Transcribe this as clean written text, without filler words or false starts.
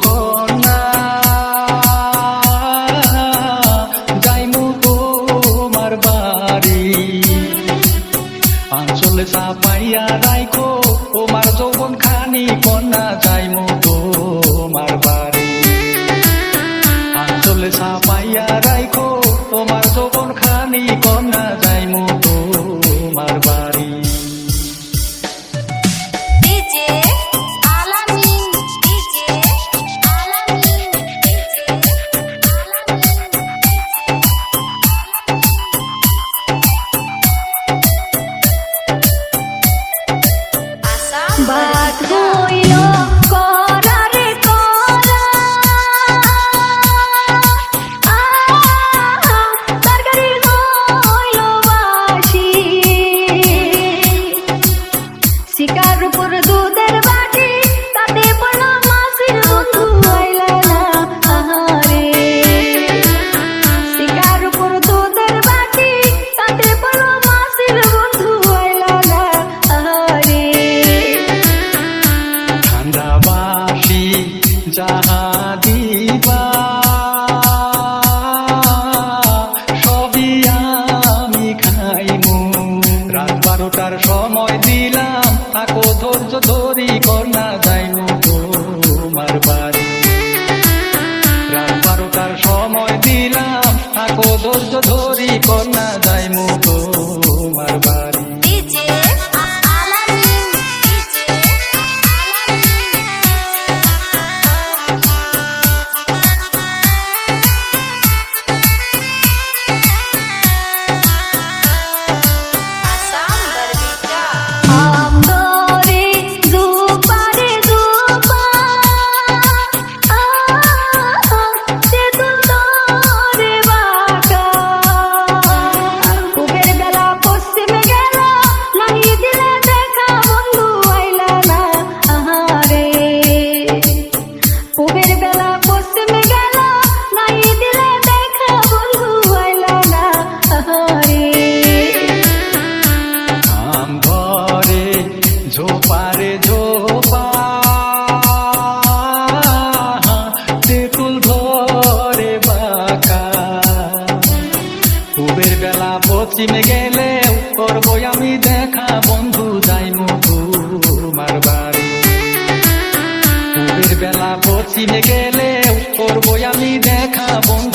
কন্যা যাইমু তোমার বাড়ি আঞ্চলে চাপাইয়া রাইখো তোমার যৌবন খানি কন্যা যাইমু তোমার বাড়ি আঞ্চলে চাপাইয়া রাইখো তোমার যৌবন খানি কন্যা যাইমু তোমার বাড়ি। বাত হইল করারে করা তরকারি হইল বাসি শিকার উপর দুধের বাটি তাতে পড়ল মাছের বন্ধু আইলা না আহারে শিকার উপর দুধের বাটি তাতে পড়ল মাছের বন্ধু আইলা না আহারে ঠান্ডাবাসী যাহা দিবা সবই আমি খাইমু রাত 12টার সময় দিলাম থাকো ধৈর্য ধরি কন্যা যাইমু তোমার বাড়ি রাত 12টার সময় দিলাম থাকো ধৈর্য ধরি কন্যা যাইমু তোমার বাড়ি। আমদরে দুপারে দুপা তেতুল তোরে বাঁকা কুবের বেলা পশ্চিমে গেল নাহি দিলে দেখা বন্ধু আইলা না আহারে কুবের বেলা পশ্চিমে গেল নাহি দিলে দেখা বন্ধু আইলা না আহারে আম ঘরে ঝোপারে ঝোপা তেঁতুল ধরে বাঁকা কুবের বেলা পশ্চিমে গেলে করবো আমি দেখা বন্ধু যাইমু তোমার বাড়ি কুবের বেলা পশ্চিমে গেলে করবো আমি দেখা বন্ধু